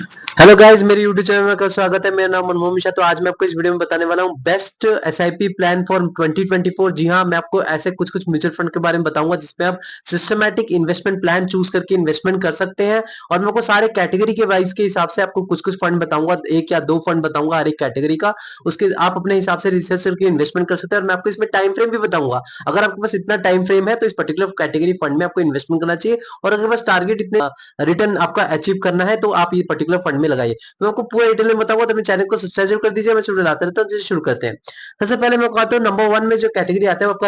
Hello guys, मेरे YouTube channel में आपका स्वागत है। मेरा नाम मनमोहन मिश्रा। तो आज मैं आपको इस वीडियो में बताने वाला हूँ बेस्ट एसआईपी प्लान फॉर 2024। जी हाँ, मैं आपको ऐसे कुछ कुछ म्यूचुअल फंड के बारे में बताऊंगा जिसमें आप सिस्टमैटिक इन्वेस्टमेंट प्लान चूज करके इन्वेस्टमेंट कर सकते हैं। और मैं आपको सारे कैटेगरी के वाइज के हिसाब से आपको कुछ कुछ फंड बताऊंगा, एक या दो फंड बताऊंगा हर एक कैटेगरी का। उसके आप अपने हिसाब से रिसर्च करके इन्वेस्टमेंट कर सकते हैं। और मैं आपको इसमें टाइम फ्रेम भी बताऊंगा। अगर आपके पास इतना टाइम फ्रेम है तो इस पर्टिकुलर कैटेगरी फंड में आपको इन्वेस्टमेंट करना चाहिए। और अगर बस टारगेट इतने रिटर्न आपका अचीव करना है तो आप ये पर्टिकुलर फंड में लगाइए। तो मैं आपको पूरा डिटेल में बताऊंगा, तो अपने चैनल को सब्सक्राइब जरूर कर दीजिए। मैं शुरू लाता रहता हूँ, शुरू करते हैं। सबसे पहले मैं कहता हूँ नंबर वन में जो कैटेगरी आता है वो आपका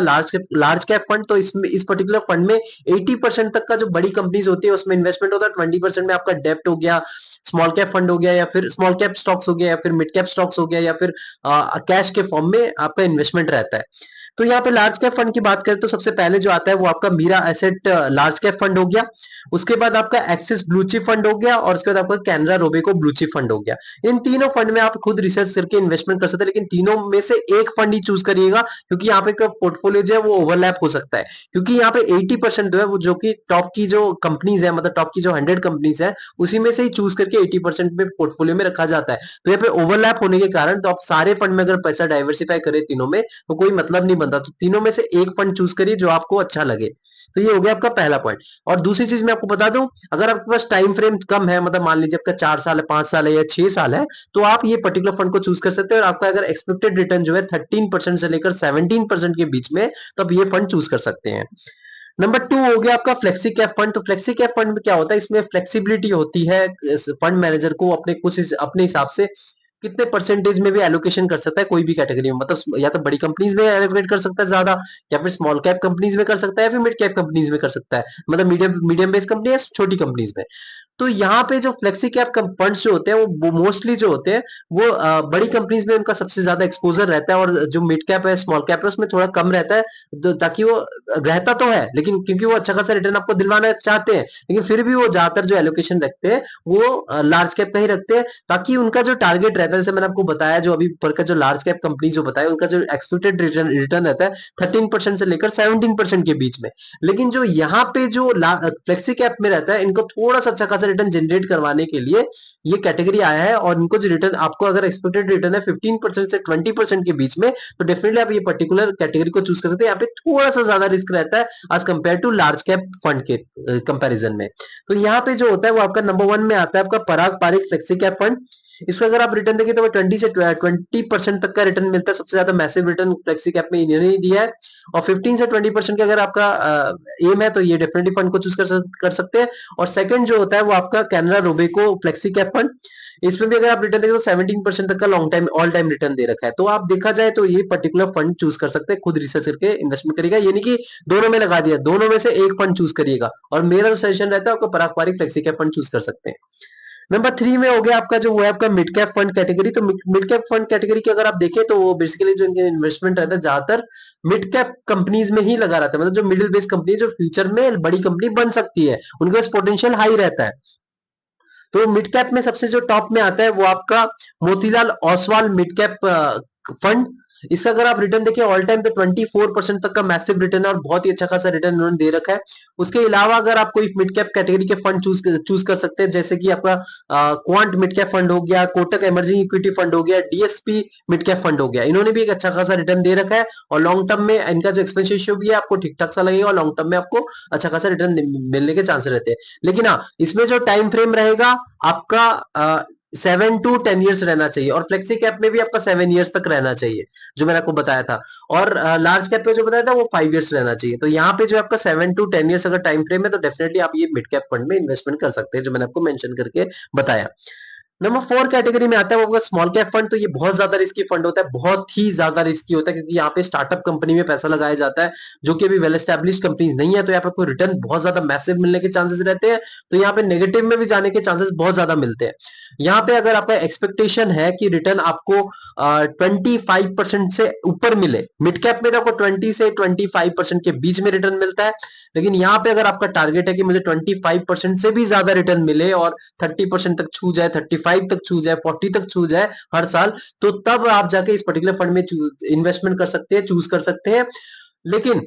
लार्ज कैप फंड। तो इसमें इस पर्टिकुलर फंड में 80% तक का जो बड़ी कंपनीज होती है उसमें इन्वेस्टमेंट होता है। 20% में आपका डेप्ट हो गया, स्मॉल कैप फंड हो गया, या फिर स्मॉल कैप स्टॉक्स हो गया, या फिर मिड कैप स्टॉक्स हो गया, या फिर कैश के फॉर्म में आपका इन्वेस्टमेंट रहता है। तो यहाँ पे लार्ज कैप फंड की बात करें तो सबसे पहले जो आता है वो आपका Mirae Asset large cap fund हो गया। उसके बाद आपका एक्सिस ब्लू चिप फंड हो गया, और उसके बाद आपका Canara Robeco blue chip fund हो गया। इन तीनों फंड में आप खुद रिसर्च करके इन्वेस्टमेंट कर सकते हैं, लेकिन तीनों में से एक फंड ही चूज करिएगा, क्योंकि यहाँ पे पोर्टफोलियो जो है वो ओवरलैप हो सकता है। क्योंकि यहाँ पे 80% जो है वो जो कि टॉप की जो कंपनीज है, मतलब टॉप की जो 100 कंपनीज है उसी में से ही चूज करके 80% में पोर्टफोलियो में रखा जाता है। तो यहाँ पे ओवरलैप होने के कारण तो आप सारे फंड में अगर पैसा डाइवर्सिफाई करें तीनों में तो कोई मतलब नहीं बनता। तो तीनों में से एक फंड चूज करिए जो आपको अच्छा लगे। तो ये हो गया आपका पहला पॉइंट। और दूसरी चीज मैं आपको बता दूं, अगर आपके पास टाइम फ्रेम कम है, मतलब मान लीजिए आपका 4 साल है, 5 साल है, या 6 साल है, तो आप ये पर्टिकुलर फंड को चूज कर सकते हैं। और आपका अगर एक्सपेक्टेड रिटर्न जो है 13% से लेकर 17% के बीच में, तो आप ये फंड चूज कर सकते हैं। नंबर टू हो गया आपका फ्लेक्सी कैप फंड। तो फ्लेक्सी कैप फंड में क्या होता है, इसमें फ्लेक्सिबिलिटी होती है फंड मैनेजर को अपने हिसाब से कितने परसेंटेज में भी एलोकेशन कर सकता है कोई भी कैटेगरी में। मतलब या तो बड़ी कंपनीज में एलोकेट कर सकता है ज्यादा, या फिर स्मॉल कैप कंपनीज में कर सकता है, या फिर मिड कैप कंपनीज में कर सकता है, मतलब मीडियम मीडियम बेस कंपनी या छोटी कंपनीज में। तो यहाँ पे जो फ्लेक्सी कैप फंड्स जो होते हैं वो मोस्टली जो होते हैं वो बड़ी कंपनीज में उनका सबसे ज्यादा एक्सपोजर रहता है, और जो मिड कैप है, स्मॉल कैप है, उसमें थोड़ा कम रहता है। ताकि वो रहता तो है, लेकिन क्योंकि वो अच्छा खासा रिटर्न आपको दिलवाना चाहते हैं, लेकिन फिर भी वो ज्यादातर जो एलोकेशन रखते हैं वो लार्ज कैप में ही रखते हैं। ताकि उनका जो टारगेट रहता है, जैसे मैंने आपको बताया, जो अभी ऊपर का जो लार्ज कैप कंपनी जो बताया, उनका जो एक्सपेक्टेड रिटर्न रहता है 13% से लेकर 17% के बीच में। लेकिन जो यहाँ पे जो फ्लेक्सी कैप में रहता है, इनको थोड़ा सा अच्छा खासा रिटर्न जनरेट करवाने के लिए ये कैटेगरी आया है। और इनको जो रिटर्न आपको अगर एक्सपेक्टेड रिटर्न है 15% से 20% के बीच में, तो डेफिनेटली आप ये पर्टिकुलर कैटेगरी को चूज कर सकते हैं। यहाँ पे थोड़ा सा ज्यादा रिस्क रहता है as compared to large cap fund के कंपैरिजन में। तो यहाँ पे जो होता है वो आपका नंबर वन में आता है आपका पराग पारिक फ्लेक्सी कैप फंड। इसका अगर आप रिटर्न देखिए तो वो 20% तक का रिटर्न मिलता है। सबसे ज्यादा मैसिव रिटर्न फ्लेक्सी कैप में इन्होंने ही दिया है। और 15 से 20% का अगर आपका एम है तो ये डेफिनेटली फंड को चूज कर सकते हैं। और सेकंड जो होता है वो आपका Canara Robeco flexi cap fund. इसमें भी अगर आप रिटर्न देखें तो 17% तक का long time all time return दे रखा है। तो आप देखा जाए तो ये पर्टिकुलर फंड चूज कर सकते हैं, खुद रिसर्च करके इन्वेस्टमेंट करिएगा, यानी कि दोनों में लगा दिया, दोनों में से एक फंड चूज करिएगा। और मेरा जो सजेशन रहता है आपको पारंपरिक फ्लेक्सी कैप फंड चूज कर सकते हैं। नंबर थ्री में हो गया आपका जो वो है आपका मिड कैप फंड कैटेगरी। तो मिड कैप फंड कैटेगरी की अगर आप देखें तो वो बेसिकली जो इनके इन्वेस्टमेंट रहता है ज्यादातर मिड कैप कंपनीज में ही लगा रहता है। मतलब जो मिडिल बेस कंपनी जो फ्यूचर में बड़ी कंपनी बन सकती है, उनके पास पोटेंशियल हाई रहता है। तो मिड कैप में सबसे जो टॉप में आता है वो आपका Motilal Oswal mid cap fund. इसका अगर आप रिटर्न देखिए ऑल टाइम पे 24% तक का मैसिव रिटर्न है, और बहुत ही अच्छा खासा रिटर्न उन्होंने दे रखा है। उसके अलावा अगर आप कोई मिड कैप कैटेगरी के फंड चूज कर सकते हैं, जैसे कि आपका क्वांट मिड कैप फंड हो गया, कोटक इमर्जिंग इक्विटी फंड हो गया, डीएसपी मिड कैप फंड हो गया। इन्होंने भी एक अच्छा खासा रिटर्न दे रखा है, और लॉन्ग टर्म में इनका जो एक्सपेंस रेशियो भी है आपको ठीक ठाक सा लगेगा, और लॉन्ग टर्म में आपको अच्छा खासा रिटर्न मिलने के चांसेस रहते हैं। लेकिन हाँ, इसमें जो टाइम फ्रेम रहेगा आपका 7 to 10 ईयर्स रहना चाहिए, और फ्लेक्सी कैप में भी आपका 7 ईयर्स तक रहना चाहिए, जो मैंने आपको बताया था। और लार्ज कैप पे जो बताया था वो 5 ईयर्स रहना चाहिए। तो यहाँ पे जो आपका 7 to 10 ईयर्स अगर टाइम फ्रेम है तो डेफिनेटली आप ये मिड कैप फंड में इन्वेस्टमेंट कर सकते हैं, जो मैंने आपको मेंशन करके बताया। नंबर फोर कैटेगरी में आता है वो स्मॉल कैप फंड। तो ये बहुत ज्यादा रिस्की फंड होता है, बहुत ही ज्यादा रिस्की होता है, क्योंकि यहाँ पे स्टार्टअप कंपनी में पैसा लगाया जाता है जो कि अभी वेल एस्टेब्लिश कंपनीज नहीं है। तो यहाँ पे आपको रिटर्न बहुत ज्यादा मैसिव मिलने के चांसेस रहते हैं। तो यहाँ पे नेगेटिव में भी जाने के चांसेस बहुत ज्यादा मिलते हैं। यहाँ पे अगर आपका एक्सपेक्टेशन है कि रिटर्न आपको 25% से ऊपर मिले, मिड कैप में तो आपको 20 से 25% के बीच में रिटर्न मिलता है। लेकिन यहाँ पे अगर आपका टारगेट है कि मुझे 25% से भी ज्यादा रिटर्न मिले, और 30% तक छू जाए, 35 तक छू जाए, 40 तक छू जाए हर साल, तो तब आप जाके इस पर्टिकुलर फंड में इन्वेस्टमेंट कर सकते हैं, चूज कर सकते हैं। लेकिन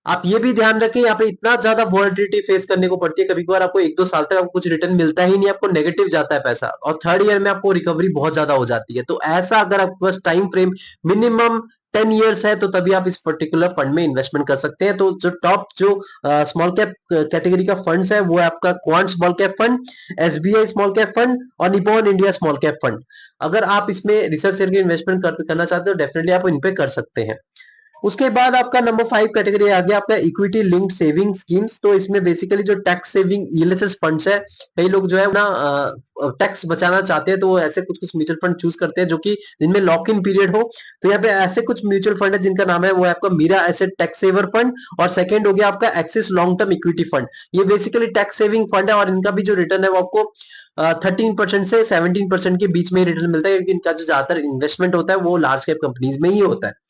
आप ये भी ध्यान रखें, यहाँ पे इतना ज्यादा वॉलेटिलिटी फेस करने को पड़ती है, कभी कभार आपको 1-2 साल तक आपको कुछ रिटर्न मिलता ही नहीं, आपको नेगेटिव जाता है पैसा, और थर्ड ईयर में आपको रिकवरी बहुत ज्यादा हो जाती है। तो ऐसा अगर आपके पास टाइम फ्रेम मिनिमम 10 years है, तो तभी आप इस पर्टिकुलर फंड में इन्वेस्टमेंट कर सकते हैं। तो जो टॉप जो स्मॉल कैप कैटेगरी का फंड्स है, वो है आपका Quant small cap fund, SBI small cap fund और Nippon India small cap fund. अगर आप इसमें रिसर्च करके इन्वेस्टमेंट करना चाहते हो, डेफिनेटली आप इन पे कर सकते हैं। उसके बाद आपका नंबर 5 कैटेगरी आ गया आपका इक्विटी लिंक्ड सेविंग स्कीम्स। तो इसमें बेसिकली जो टैक्स सेविंग ईएलएसएस फंड्स है, कई लोग जो है ना टैक्स बचाना चाहते हैं, तो वो ऐसे कुछ कुछ म्यूचुअल फंड चूज करते हैं जो कि जिनमें लॉक इन पीरियड हो। तो यहाँ पे ऐसे कुछ म्यूचुअल फंड है जिनका नाम है वो है आपका Mirae Asset tax saver fund, और सेकंड हो गया आपका Axis long term equity fund. ये बेसिकली टैक्स सेविंग फंड है, और इनका भी जो रिटर्न है वो आपको 13% से 17% के बीच में रिटर्न मिलता है, क्योंकि इनका जो ज्यादातर इन्वेस्टमेंट होता है वो लार्ज कैप कंपनीज में ही होता है।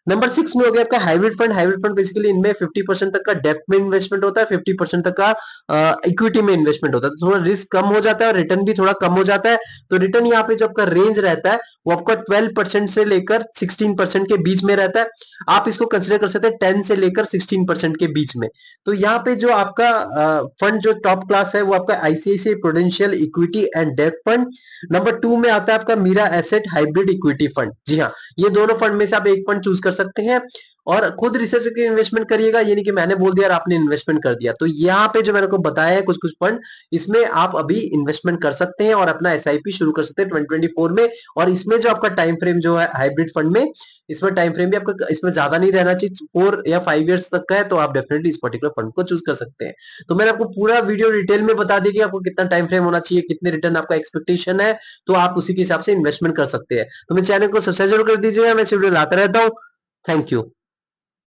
नंबर 6 में हो गया आपका hybrid fund. Hybrid fund basically इनमें 50% तक का डेप्थ में इन्वेस्टमेंट होता है, 50% तक का इक्विटी में इन्वेस्टमेंट होता है। तो थोड़ा रिस्क कम हो जाता है और रिटर्न भी थोड़ा कम हो जाता है। तो रिटर्न यहाँ पे जो आपका रेंज रहता है वो आपका 12% से लेकर 16% के बीच में रहता है। आप इसको कंसिडर कर सकते हैं 10 से लेकर 16% के बीच में। तो यहाँ पे जो आपका फंड जो टॉप क्लास है वो आपका आईसीआईसीआई प्रूडेंशियल इक्विटी एंड डेप्थ फंड। नंबर 2 में आता है आपका Mirae asset hybrid equity fund. जी हाँ, ये दोनों फंड में से आप एक फंड चूज कर सकते हैं, और खुद रिसर्च करके इन्वेस्टमेंट करिएगा, ये नहीं कि मैंने बोल दिया और आपने इन्वेस्टमेंट कर दिया। तो यहाँ पे जो मैंने को बताया है कुछ कुछ फंड, इसमें आप अभी इन्वेस्टमेंट कर सकते हैं और अपना एसआईपी शुरू कर सकते हैं 2024 में। और इसमें जो आपका टाइम फ्रेम जो है हाइब्रिड फंड में, इसमें टाइम फ्रेम भी आपका इसमें ज्यादा नहीं रहना चाहिए, 4 या 5 years तक का है, तो आप डेफिनेटली इस पर्टिकुलर फंड को चूज कर सकते हैं। तो मैंने आपको पूरा वीडियो डिटेल में बता दी कि आपको कितना टाइम फ्रेम होना चाहिए, कितने रिटर्न आपका एक्सपेक्टेशन है, तो आप उसी के हिसाब से इन्वेस्टमेंट कर सकते हैं। तो मेरे चैनल को सब्सक्राइब जरूर कर दीजिएगा, मैं इस वीडियो लाता रहता हूँ। Thank you.